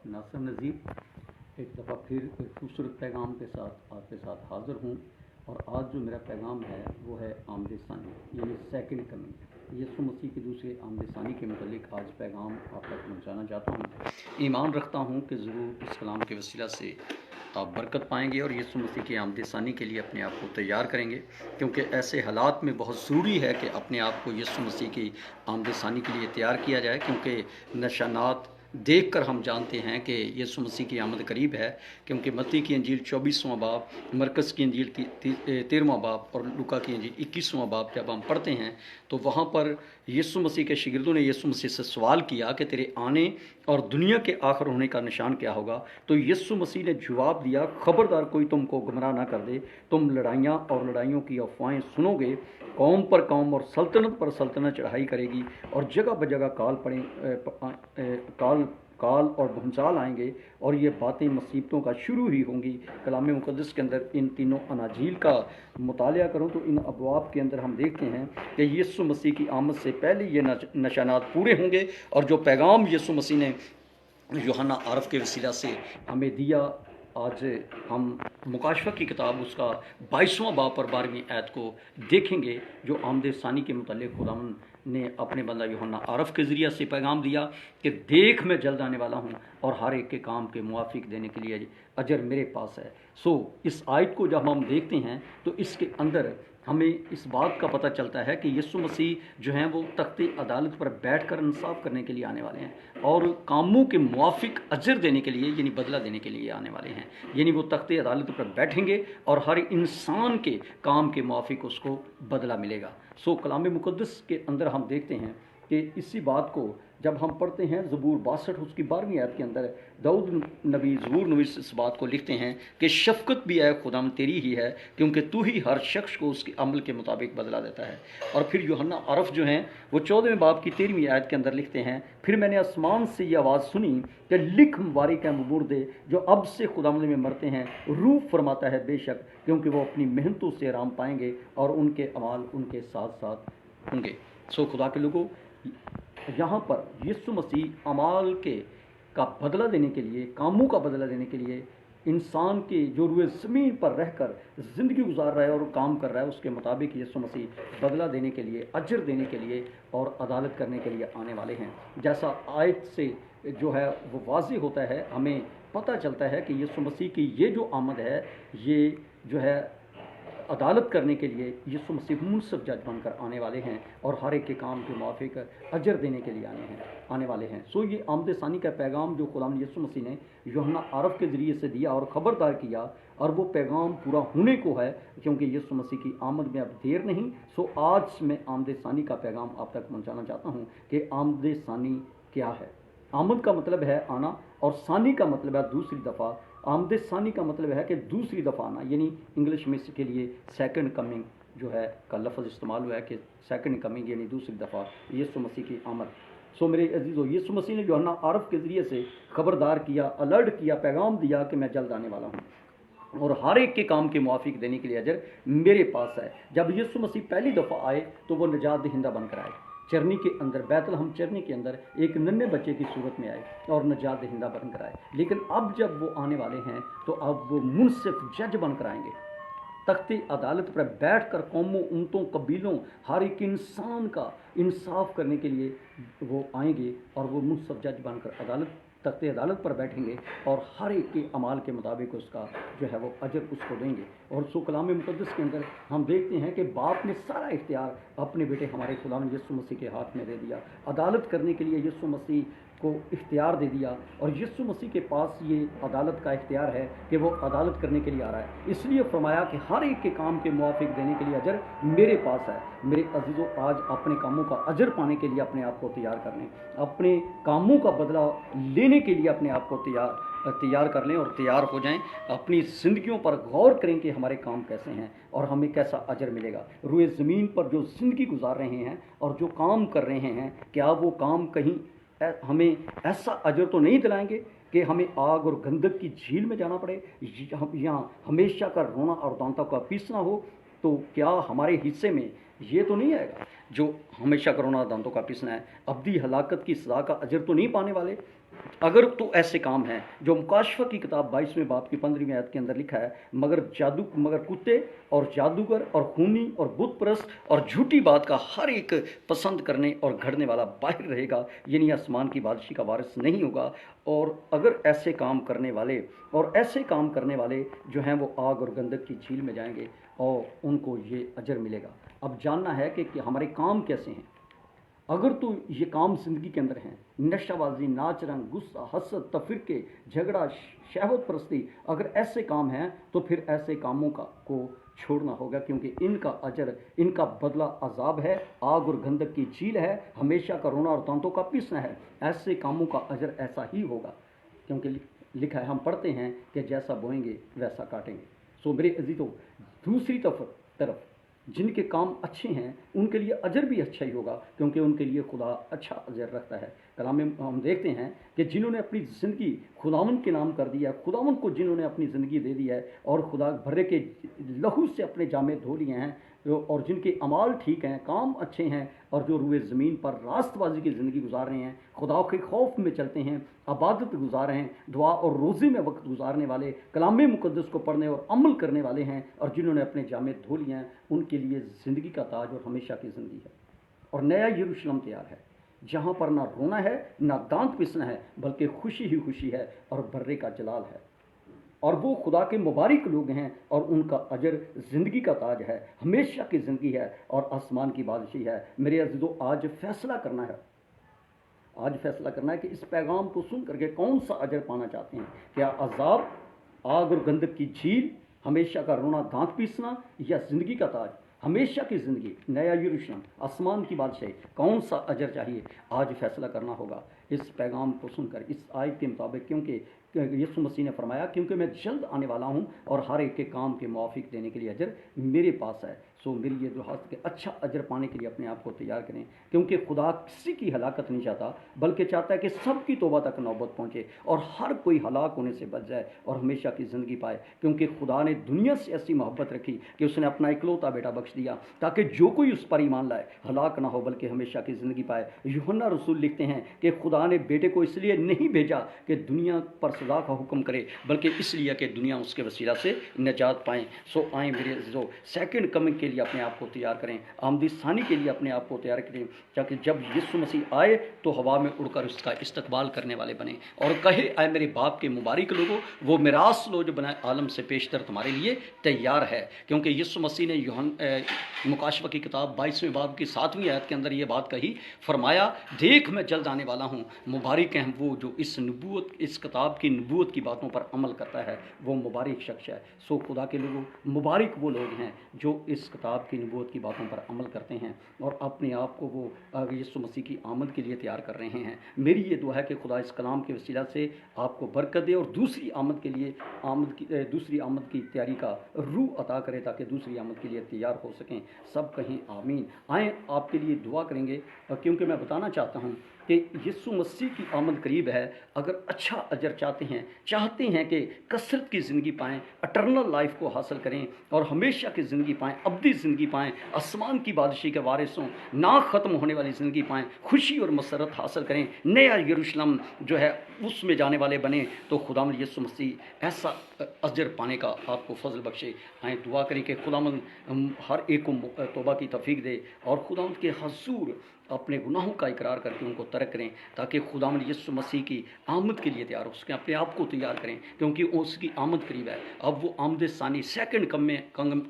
नासिर नज़ीर एक दफ़ा फिर एक खूबसूरत पैगाम के साथ आपके साथ हाज़िर हूँ। और आज जो मेरा पैगाम है वो है आमद सानी, यानी सेकंड कमिंग। यीशु मसीह के दूसरे आमद सानी के मुतालिक आज पैगाम आप तक पहुँचाना चाहता हूँ। ईमान रखता हूँ कि ज़रूर इस कलाम के वसीला से आप बरकत पाएंगे और यीशु मसीह की आमद सानी के लिए अपने आप को तैयार करेंगे, क्योंकि ऐसे हालात में बहुत ज़रूरी है कि अपने आप को यीशु मसीह की आमद सानी के लिए तैयार किया जाए, क्योंकि निशानात देख कर हम जानते हैं कि यीशु मसीह की आमद करीब है। क्योंकि मत्ती की अंजील 24वां बाब, मरकज़ की अंजील 13वां बाब और लूका की अंजील 21वां बाब जब हम पढ़ते हैं तो वहाँ पर यीशु मसीह के शागिर्दों ने यीशु मसीह से सवाल किया कि तेरे आने और दुनिया के आखिर होने का निशान क्या होगा। तो यीशु मसीह ने जवाब दिया, खबरदार कोई तुमको गुमराह ना कर दे। तुम लड़ाइयाँ और लड़ाइयों की अफवाहें सुनोगे, कौम पर कौम और सल्तनत पर सल्तनत चढ़ाई करेगी और जगह बजगह काल और भूचाल आएंगे और ये बातें मुसीबतों का शुरू ही होंगी। कलाम मुक़द्दस के अंदर इन तीनों अनाजील का मुतालिया करूँ तो इन अबवाब के अंदर हम देखते हैं कि यीशु मसीह की आमद से पहले ये निशानात पूरे होंगे। और जो पैगाम यीशु मसीह ने यूहन्ना आरफ के वसीला से हमें दिया, आज हम मुकाशफा की किताब उसका 22वां बाब और 12वीं आयत को देखेंगे, जो आमद सानी के मुतालिक खुदावंद ने अपने बंदा यूहन्ना आरफ के ज़रिए से पैगाम दिया कि देख मैं जल्द आने वाला हूँ और हर एक के काम के मुआफिक देने के लिए अजर मेरे पास है। इस आयत को जब हम देखते हैं तो इसके अंदर हमें इस बात का पता चलता है कि यीशु मसीह जो हैं वो तख्ते अदालत पर बैठकर इंसाफ करने के लिए आने वाले हैं और कामों के मुआफिक अजर देने के लिए, यानी बदला देने के लिए आने वाले हैं। यानी वो तख्ते अदालत पर बैठेंगे और हर इंसान के काम के मुआफिक उसको बदला मिलेगा। कलाम मुक़द्दस के अंदर हम देखते हैं कि इसी बात को जब हम पढ़ते हैं ज़बूर 62 उसकी 12वीं आयत के अंदर दाऊद नबी ज़बूर नवीस इस बात को लिखते हैं कि शफ़क़त भी है खुदाम तेरी ही है, क्योंकि तू ही हर शख्स को उसके अमल के मुताबिक बदला देता है। और फिर यूहन्ना आरफ जो हैं वो 14वें बाब की 13वीं आयत के अंदर लिखते हैं, फिर मैंने आसमान से ये आवाज़ सुनी कि लिख मुबारक है मुर्दे जो अब से खुदावंद में मरते हैं, रूह फरमाता है बेशक, क्योंकि वो अपनी मेहनतों से आराम पाएंगे और उनके अमाल उनके साथ साथ होंगे। खुदा के लोगों, यहाँ पर यीशु मसीह अमाल का बदला देने के लिए, कामों का बदला देने के लिए इंसान के जो रुए ज़मीन पर रहकर ज़िंदगी गुजार रहा है और काम कर रहा है उसके मुताबिक यीशु मसीह बदला देने के लिए, अजर देने के लिए और अदालत करने के लिए आने वाले हैं। जैसा आयत से जो है वो वाज़ेह होता है, हमें पता चलता है कि यीशु मसीह की ये जो आमद है ये जो है अदालत करने के लिए यीशु मसीह मुनसिफ जज बनकर आने वाले हैं और हर एक के काम के मुआफिक अजर देने के लिए आने वाले हैं। ये आमद सानी का पैगाम जो खुदावंद यीशु मसीह ने यूहन्ना आरफ के ज़रिए से दिया और ख़बरदार किया, और वो पैगाम पूरा होने को है, क्योंकि यीशु मसीह की आमद में अब देर नहीं। आज मैं आमद सानी का पैगाम आप तक पहुँचाना चाहता हूँ कि आमद सानी क्या है। आमद का मतलब है आना और सानी का मतलब है दूसरी दफ़ा। आमद सानी का मतलब है कि दूसरी दफ़ा आना, यानी इंग्लिश में इसके लिए सेकंड कमिंग जो है का लफ्ज़ इस्तेमाल हुआ है कि सेकंड कमिंग यानी दूसरी दफ़ा यीशु मसीह की आमद। मेरे अजीज़ों, यीशु मसीह ने यूहन्ना आरफ के ज़रिए से ख़बरदार किया, अलर्ट किया, पैगाम दिया कि मैं जल्द आने वाला हूँ और हर एक के काम के मुआफिक देने के लिए अजर मेरे पास है। जब यीशु मसीह पहली दफ़ा आए तो वो निजात दहिंदा बनकर आए, चरनी के अंदर, बैतलहम चरनी के अंदर एक नन्हे बच्चे की सूरत में आए और निजात दहिंदा बनकर आए। लेकिन अब जब वो आने वाले हैं तो अब वो मुनसिफ जज बनकर आएंगे, तख्ते अदालत पर बैठकर कौमों, उम्मतों, कबीलों, हर एक इंसान का इंसाफ करने के लिए वो आएंगे और वो मुनसिफ जज बनकर तख्ते अदालत पर बैठेंगे और हर एक के अमाल के मुताबिक उसका जो है वो अजर उसको देंगे। और कलाम मुक़द्दस के अंदर हम देखते हैं कि बाप ने सारा इख्तियार अपने बेटे हमारे खुदावंद यीशु मसीह के हाथ में दे दिया। अदालत करने के लिए यीशु मसीह को इख्तियार दे दिया और यीशु मसीह के पास ये अदालत का इख्तियार है कि वो अदालत करने के लिए आ रहा है। इसलिए फरमाया कि हर एक के काम के मुआफिक देने के लिए अजर मेरे पास है। मेरे अजीज़ों, आज अपने कामों का अजर पाने के लिए अपने आप को तैयार कर लें, अपने कामों का बदला लेने के लिए अपने आप को तैयार कर लें और तैयार हो जाएं। अपनी ज़िंदगियों पर गौर करें कि हमारे काम कैसे हैं और हमें कैसा अजर मिलेगा। रुए ज़मीन पर जो ज़िंदगी गुजार रहे हैं और जो काम कर रहे हैं, क्या वो काम कहीं हमें ऐसा अजर तो नहीं दिलाएंगे कि हमें आग और गंधक की झील में जाना पड़े, यहाँ हमेशा का रोना और दांतों का पीसना हो? तो क्या हमारे हिस्से में ये तो नहीं आएगा जो हमेशा का रोना दांतों का पीसना है? अब्दी हलाकत की सज़ा का अजर तो नहीं पाने वाले? अगर तो ऐसे काम हैं जो मुकाशफा की किताब 22वें बाब की 15वीं आयत के अंदर लिखा है, मगर कुत्ते और जादूगर और खूनी और बुत परस्त और झूठी बात का हर एक पसंद करने और घड़ने वाला बाहर रहेगा, यानी आसमान की बादशाही का वारिस नहीं होगा। और अगर ऐसे काम करने वाले जो हैं वो आग और गंधक की झील में जाएंगे और उनको ये अजर मिलेगा। अब जानना है कि हमारे काम कैसे हैं। अगर तो ये काम ज़िंदगी के अंदर हैं, नशाबाजी, नाच रंग, गुस्सा, हसद, तफरीके, झगड़ा, शहवत परस्ती, अगर ऐसे काम हैं तो फिर ऐसे कामों को छोड़ना होगा, क्योंकि इनका अजर, इनका बदला अजाब है, आग और गंधक की झील है, हमेशा का रोना और दांतों का पीसना है। ऐसे कामों का अजर ऐसा ही होगा, क्योंकि लिखा है, हम पढ़ते हैं कि जैसा बोएंगे वैसा काटेंगे। सो मेरे अजीजों, दूसरी तरफ जिनके काम अच्छे हैं उनके लिए अजर भी अच्छा ही होगा, क्योंकि उनके लिए खुदा अच्छा अजर रखता है। कलाम में हम देखते हैं कि जिन्होंने अपनी ज़िंदगी खुदावंद के नाम कर दिया, खुदावंद को जिन्होंने अपनी ज़िंदगी दे दी है और खुदा भर्रे के लहू से अपने जामे धो लिए हैं, और जिनके अमाल ठीक हैं, काम अच्छे हैं, और जो रुए ज़मीन पर रास्तबाजी की ज़िंदगी गुजार रहे हैं, खुदा के खौफ में चलते हैं, इबादत गुजार रहे हैं, दुआ और रोज़े में वक्त गुजारने वाले, कलाम मुक़द्दस को पढ़ने और अमल करने वाले हैं, और जिन्होंने अपने जामे धो लिए हैं, उनके लिए ज़िंदगी का ताज और हमेशा की ज़िंदगी है। और नया यरूशलेम तैयार है, जहाँ पर ना रोना है, ना दांत पिसना है, बल्कि खुशी ही खुशी है और बर्रे का जलाल है। और वो खुदा के मुबारक लोग हैं, और उनका अजर ज़िंदगी का ताज है, हमेशा की ज़िंदगी है और आसमान की बादशाही है। मेरे अज़ीज़ों, आज फैसला करना है कि इस पैगाम को सुन करके कौन सा अजर पाना चाहते हैं। क्या अजाब, आग और गंधक की झील, हमेशा का रोना, दांत पीसना, या ज़िंदगी का ताज, हमेशा की ज़िंदगी, नया यरूशलेम, आसमान की बादशाही, कौन सा अजर चाहिए? आज फैसला करना होगा इस पैगाम को सुनकर, इस आयत के मुताबिक, क्योंकि यीशु मसीह ने फरमाया, क्योंकि मैं जल्द आने वाला हूँ और हर एक के काम के मुआफिक देने के लिए अजर मेरे पास है। सो मेरी ये दुआत कि अच्छा अजर पाने के लिए अपने आप को तैयार करें, क्योंकि खुदा किसी की हलाकत नहीं चाहता, बल्कि चाहता है कि सबकी तौबा तक नौबत पहुँचे और हर कोई हलाक होने से बच जाए और हमेशा की ज़िंदगी पाए। क्योंकि खुदा ने दुनिया से ऐसी मोहब्बत रखी कि उसने अपना इकलौता बेटा बख्श दिया, ताकि जो कोई उस पर ईमान लाए हलाक ना हो, बल्कि हमेशा की ज़िंदगी पाए। यूहन्ना रसूल लिखते हैं कि खुदा ने बेटे को इसलिए नहीं भेजा कि दुनिया पर सज़ा का हुक्म करे, बल्कि इसलिए कि दुनिया उसके वसीला से निजात पाएँ। सो आएँ मेरे जो सेकंड कमिंग के लिए अपने आप को तैयार करें, आमदी सानी के लिए अपने आप को तैयार करें, ताकि जब यीशु मसीह आए तो हवा में उड़कर उसका इस्तकबाल करने वाले बने और कहे, आए मेरे बाप के मुबारक लोगों, वो मिरास लो जो बनाए आलम से पेशतर तुम्हारे लिए तैयार है। क्योंकि यीशु मसीह ने मुकाशफा की किताब 22वें बाब की 7वीं आयत के अंदर ये बात कही, फरमाया, देख मैं जल्द आने वाला हूँ, मुबारक हैं वो जो इस किताब की नबूवत की बातों पर अमल करता है, वो मुबारक शख्स है। सो खुदा के लोगों, मुबारक वो लोग हैं जो इस किताब की नबूवत की बातों पर अमल करते हैं और अपने आप को वो यीशु मसीह की आमद के लिए तैयार कर रहे हैं। मेरी ये दुआ है कि खुदा इस कलाम के वसीला से आपको बरकत दे और दूसरी आमद की तैयारी का रूह अता करे, ताकि दूसरी आमद के लिए तैयार हो सकें। सब कहें आमीन। आएँ आपके लिए दुआ करेंगे, क्योंकि मैं बताना चाहता हूँ कि यीशु मसीह की आमद करीब है। अगर अच्छा अजर चाहते हैं कि कसरत की ज़िंदगी पाएँ, अटर्नल लाइफ को हासिल करें और हमेशा की ज़िंदगी पाएँ, अब्दी ज़िंदगी पाएँ, आसमान की बादशाही के वारिस हों, ना ख़त्म होने वाली ज़िंदगी पाएँ, खुशी और मसरत हासिल करें, नया यरूशलेम जो है उसमें जाने वाले बने, तो खुदावंद यीशु मसीह ऐसा अजर पाने का आपको फजल बख्शे। आए दुआ करें कि खुदावंद हर एक को तौबा की तौफीक दे और खुदावंद के हजूर अपने गुनाहों का इकरार करके उनको तर्क करें, ताकि खुदावंद यीशु मसीह की आमद के लिए तैयार हो सकें। अपने आप को तैयार करें, क्योंकि उसकी आमद करीब है। अब वो आमद सानी सेकंड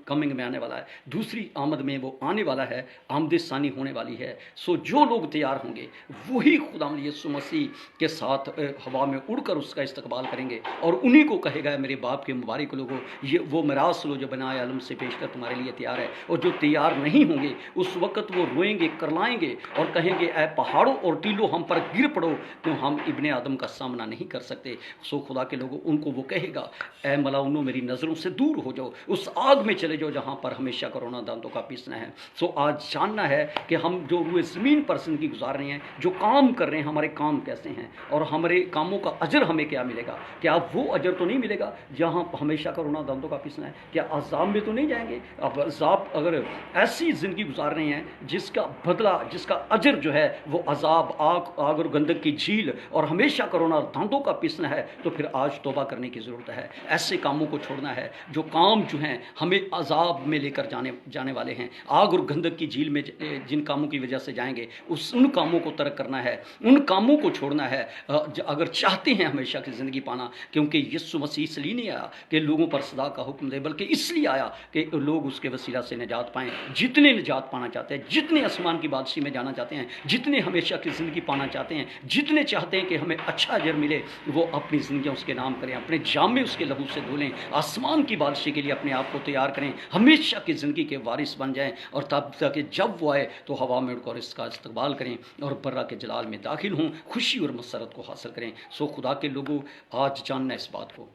कमिंग में आने वाला है, दूसरी आमद में वो आने वाला है, आमद सानी होने वाली है। सो जो लोग तैयार होंगे वही खुदावंद यीशु मसीह के साथ हवा में उड़कर उसका इस्तकबाल करेंगे और उन्हीं को कहेगा, मेरे बाप के मुबारक लोगों, ये वो मिरास लो जो बनाए आलम से पेश कर तुम्हारे लिए तैयार है। और जो तैयार नहीं होंगे उस वक़्त वो रोएंगे, करलाएंगे और कहेंगे, ऐ पहाड़ों और टीलों हम पर गिर पड़ो, क्यों हम इब्ने आदम का सामना नहीं कर सकते। सो खुदा के लोगों, उनको वो कहेगा, ऐ मलाउनो मेरी नज़रों से दूर हो जाओ, उस आग में चले जाओ जहाँ पर हमेशा करोना दांतों का पीसना है। सो आज जानना है कि हम जो रुए ज़मीन पर ज़िंदगी गुजार रहे हैं, जो काम कर रहे हैं, हमारे काम कैसे हैं और हमारे نیک کاموں کا اجر ہمیں کیا ملے گا؟ کیا وہ اجر تو نہیں ملے گا جہاں ہمیشہ کا رونا دندوں کا پیسنا ہے؟ کیا عذاب میں تو نہیں جائیں گے؟ اب عذاب اگر ایسی زندگی گزار رہے ہیں جس کا بدلہ، جس کا اجر جو ہے وہ عذاب، آگ اور گندک کی جھیل اور ہمیشہ کا رونا دندوں کا پیسنا ہے، تو پھر آج توبہ کرنے کی ضرورت ہے۔ ایسے کاموں کو چھوڑنا ہے جو کام جو ہیں ہمیں عذاب میں لے کر جانے والے ہیں، آگ اور گندک کی جھیل میں جن کاموں کی وجہ سے جائیں گے ان کاموں کو ترک کرنا ہے، ان کاموں کو چھوڑنا ہے اگر چاہتے ہیں ہمیشہ کی زندگی پانا، کیونکہ یسوع مسیح اس لیے نہیں آیا کہ لوگوں پر سزا کا حکم دے، بلکہ اس لیے آیا کہ لوگ اس کے وسیلہ سے نجات پائیں۔ جتنے نجات پانا چاہتے ہیں، جتنے آسمان کی بادشاہی میں جانا چاہتے ہیں، جتنے ہمیشہ کی زندگی پانا چاہتے ہیں، جتنے چاہتے ہیں کہ ہمیں اچھا اجر ملے، وہ اپنی زندگیاں اس کے نام کریں، اپنے جامے اس کے لہو سے دھولیں، آسمان کی بادشاہی کے لیے اپنے آپ کو تیار کریں، ہمیشہ کی زندگی کے وارث بن جائیں، اور تب تک کہ جب وہ آئے تو ہوا میں اڑ کر اس کا استقبال کریں اور برہ کے جلال میں داخل ہوں، خوشی اور مسرت کو حاصل کریں۔ سو خدا کے لوگوں، آج جاننا اس بات کو،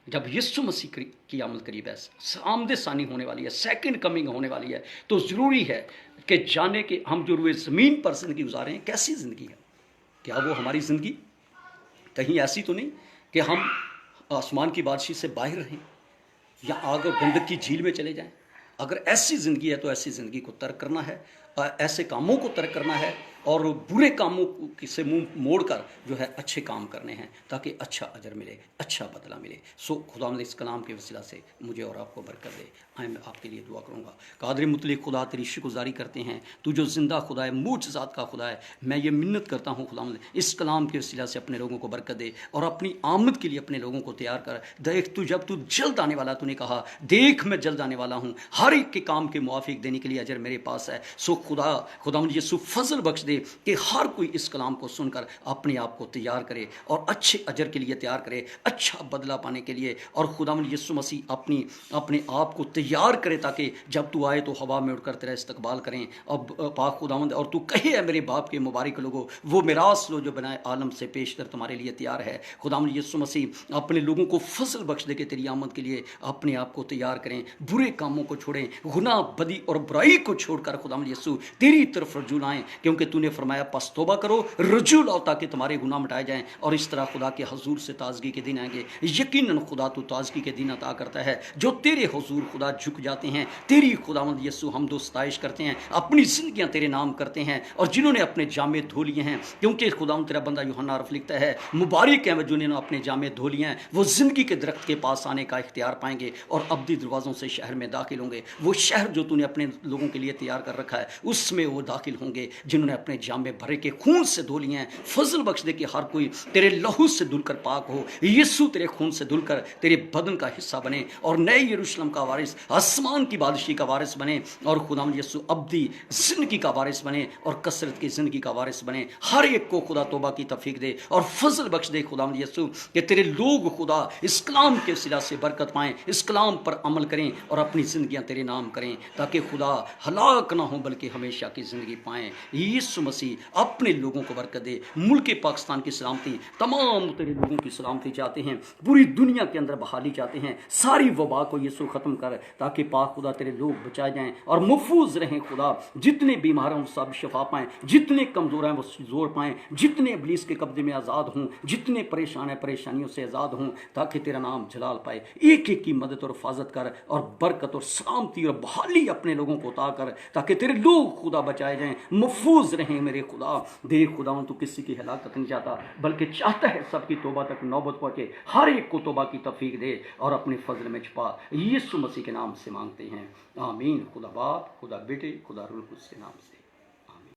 جب یسوع مسیح کی آمد قریب ہے، آمد ثانی ہونے والی ہے، سیکنڈ کمنگ ہونے والی ہے، تو ضروری ہے کہ جانے کہ ہم جو روئے زمین پر زندگی گزارے ہیں کیسی زندگی ہے؟ کیا وہ ہماری زندگی کہیں ایسی تو نہیں کہ ہم آسمان کی بادشاہی سے باہر رہیں یا آگ اور گندک کی جھیل میں چلے جائیں؟ اگر ایسی زندگی ہے تو ایسی زندگی کو ترک کرنا ہے، ایسے کاموں کو ترک کرنا ہے، اور برے کاموں سے منہ موڑ کر جو ہے اچھے کام کرنے ہیں، تاکہ اچھا اجر ملے، اچھا بدلہ ملے۔ سو خدا اس کلام کے وسیلہ سے مجھے اور آپ کو برکت دے۔ میں آپ کے لیے دعا کروں گا۔ قادر مطلق خدا، تیری شکرگزاری کرتے ہیں، تو جو زندہ خدا ہے، معجزات کا خدا ہے، میں یہ منت کرتا ہوں خدا اس کلام کے وسیلہ سے اپنے لوگوں کو برکت دے، اور اپنی آمد کے لیے اپنے لوگوں کو تیار کر۔ دیکھ تو جب تو جلد آنے والا، تو نے کہا دیکھ میں جلد آنے والا ہوں، ہر ایک کے کام کے موافق دینے کے لیے اجر میرے پاس ہے۔ سو خدا مجھے یسوع فضل بخش دے کہ ہر کوئی اس کلام کو سن کر اپنے آپ کو تیار کرے اور اچھے اجر کے لیے تیار کرے، اچھا بدلہ پانے کے لیے، اور خداوند یسوع مسیح اپنے آپ کو تیار کرے، تاکہ جب تو آئے تو ہوا میں اڑ کر تیرا استقبال کریں۔ اب پاک خداوند، اور تو کہے ہے میرے باپ کے مبارک لوگوں، وہ میراث لو جو بنائے عالم سے پیش کر تمہارے لیے تیار ہے۔ خداوند یسوع مسیح اپنے لوگوں کو فضل بخش دے کہ تیری آمد کے لیے اپنے آپ کو تیار کریں، برے کاموں کو چھوڑیں، گناہ بدی اور برائی کو چھوڑ کر خداوند یسوع تیری طرف رجوع لائیں، کیونکہ تو نے فرمایا پس توبہ کرو، رجوع لاؤ تاکہ تمہارے گناہ مٹائے جائیں، اور اس طرح خدا کے حضور سے تازگی کے دن آئیں گے۔ یقیناً خدا تو تازگی کے دن عطا کرتا ہے، جو تیرے حضور خدا جھک جاتے ہیں، تیری خداوند یسوع حمد و ستائش کرتے ہیں، اپنی زندگیاں تیرے نام کرتے ہیں، اور جنہوں نے اپنے جامے دھو لیے ہیں، کیونکہ خداوند تیرا بندہ یوحنا عرف لکھتا ہے مبارک ہیں وہ جنہوں نے اپنے جامے دھو لیے ہیں، وہ زندگی کے درخت کے پاس آنے کا اختیار پائیں گے اور ابدی دروازوں سے شہر میں داخل ہوں گے۔ وہ شہر جو تو نے اپنے لوگوں کے لیے تیار کر رکھا ہے، اس میں وہ داخل ہوں گے جنہوں نے اپنے جامے بھرے کے خون سے دھو لیے ہیں۔ فضل بخش دے کہ ہر کوئی تیرے لہو سے دھل کر پاک ہو، یسوع تیرے خون سے دھل کر تیرے بدن کا حصہ بنے، اور نئے یروشلم کا وارث، آسمان کی بادشاہی کا وارث بنے، اور خداوند یسوع ابدی زندگی کا وارث بنے اور کثرت کی زندگی کا وارث بنے۔ ہر ایک کو خدا توبہ کی توفیق دے اور فضل بخش دے خداوند یسوع کہ تیرے لوگ خدا اس کلام کے وسیلہ سے برکت پائیں، اس کلام پر عمل کریں اور اپنی زندگیاں تیرے نام کریں، تاکہ خدا ہلاک نہ ہوں بلکہ ہمیشہ کی زندگی پائیں۔ یسوع مسیح اپنے لوگوں کو برکت دے۔ ملک پاکستان کی سلامتی، تمام تیرے لوگوں کی سلامتی چاہتے ہیں، پوری دنیا کے اندر بحالی چاہتے ہیں، ساری وبا کو یسوع ختم کر، تاکہ پاک خدا تیرے لوگ بچائے جائیں اور محفوظ رہیں خدا۔ جتنے بیمار ہیں وہ سب شفا پائیں، جتنے کمزور ہیں وہ زور پائیں، جتنے ابلیس کے قبضے میں آزاد ہوں، جتنے پریشان ہیں پریشانیوں سے آزاد ہوں، تاکہ تیرا نام جلال پائے۔ ایک ایک کی مدد اور حفاظت کر، اور برکت اور سلامتی اور بحالی اپنے لوگوں کو عطا کر، تاکہ تیرے لوگ خدا بچائے جائیں، محفوظ رہیں میرے خدا۔ دیکھ خداوند تو کسی کی ہلاکت نہیں چاہتا، بلکہ چاہتا ہے سب کی توبہ تک نوبت پہنچے، ہر ایک کو توبہ کی توفیق دے اور اپنے فضل میں چھپا۔ یسوع مسیح کے نام سے مانگتے ہیں، آمین۔ خدا باپ، خدا بیٹے، خدا روح القدس کے نام سے۔